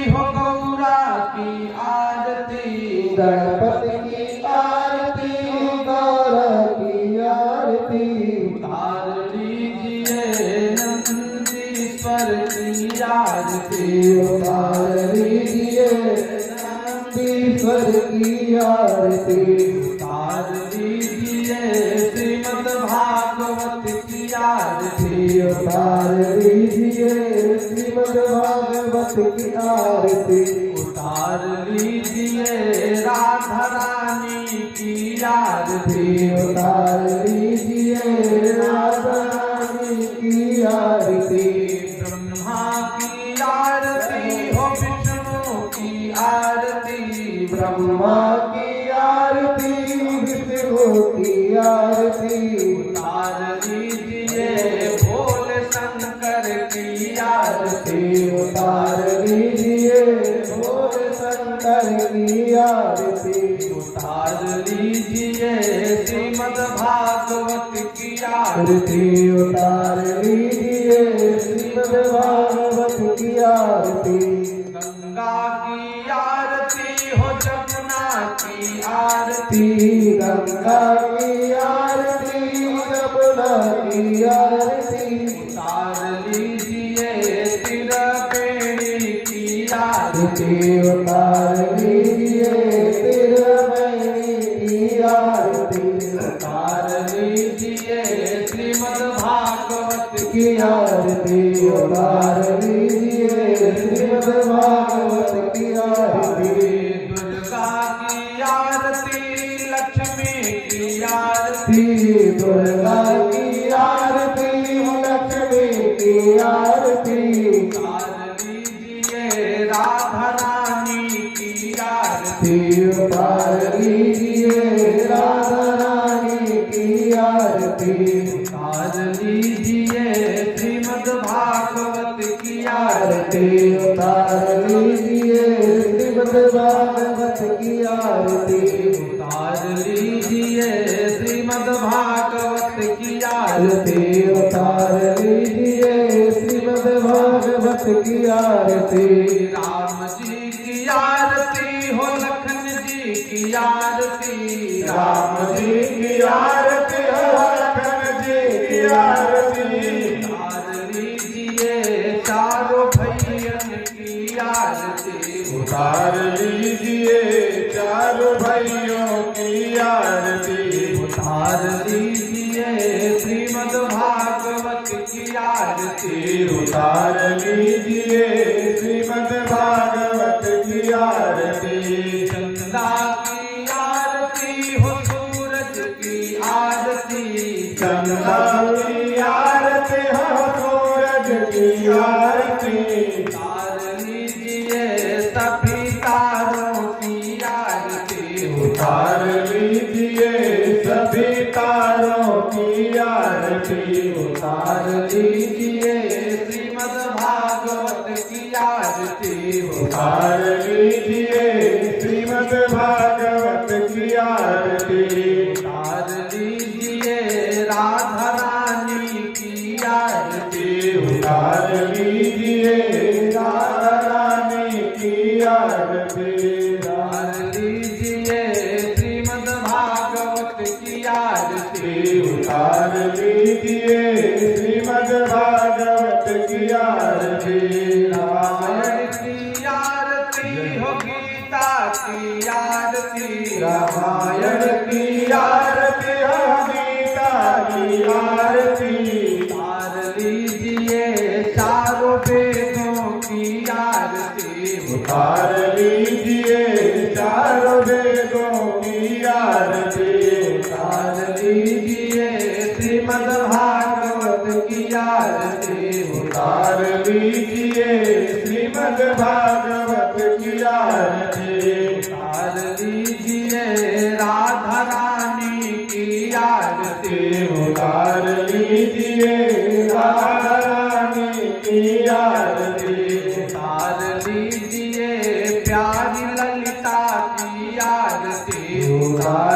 हो गौरा की आरती, गणपति की आरती, गौरा की आरती। उतार लीजिए नंदीश्वर की आरती, उतार लीजिए नंदीश्वर की आरती। उतार लीजिए श्रीमद् भागवत की आरती, उतार लीजिए श्रीमद् भागवत की आरती। उतार लीजिए राधा रानी की आरती, उतार लीजिए राधा रानी की आरती। ब्रह्मा की आरती हो विष्णु की आरती, ब्रह्मा की आरती, विष्णु की आरती। उतार लीजिए भोले शंकर की आरती, उतार लीजिए भोले शंकर की आरती। उतार लीजिए श्रीमद् भागवत की आरती, आरती उतार लीजिए श्रीमद् भागवत की आरती। गंगा की आरती हो जमुना की आरती, गंगा की आरती, यमुना की आरती। उतार लीजिए त्रिवेणी की आरती, उतार लीजिए त्रिवेणी की आरती। उतार लीजिए श्रीमद् भागवत की आरती। उतार लीजिए श्रीमद् भागवत की आरती। दुर्गा की आरती, लक्ष्मी की आरती, दुर्गा की आरती, लक्ष्मी की आरती। उतार लीजिए राधा रानी की आरती, उतार लीजिए राधा रानी की आरती। उतार लीजिए श्रीमद् भागवत की आरती, उतार लीजिए श्रीमद् भागवत की आरती। उतार लीजिए श्रीमद् भागवत की आरती, उतार लीजिए श्रीमद् भागवत की आरती। राम जी की आरती हो लखन जी की आरती, राम जी की आरती हो लखन जी की आरती। उतार लीजिए चारों भैयन की आरती, उतार लीजिए चारों भाइयों की आरती। उतार लीजिए श्रीमद् भागवत की आरती, उतार लीजिए श्रीमद् भागवत की आरती। चंदा की आरती हो सूरज की आरती, चंदा की आरती हो सूरज की आरती। उतार लीजिए सभी तारों की आरती, उतार लीजिए सभी तारों की आरती। उतार लीजिए श्रीमद् भागवत की आरती, उतार लीजिए श्रीमद् भागवत की आरती। उतार लीजिए राधा रानी की आरती, उतार लीजिए राधा रानी की आरती। उतार लीजिए श्रीमद् भागवत की आरती, उतार लीजिए श्रीमद् भागवत की आरती। रामायण की आरती हो गीता की आरती, रामायण की आरती हो गीता की आरती। उतार लीजिए चारों वेदों की आरती, उतार लीजिए चारों वेदों की आरती। उतार लीजिए श्रीमद् भागवत की आरती, उतार लीजिए श्रीमद् भागवत की आरती। उतार लीजिए राधा रानी की आरती, उतार लीजिए राधा रानी की आरती। उतार लीजिए प्यारी ललिता की आरती, उतार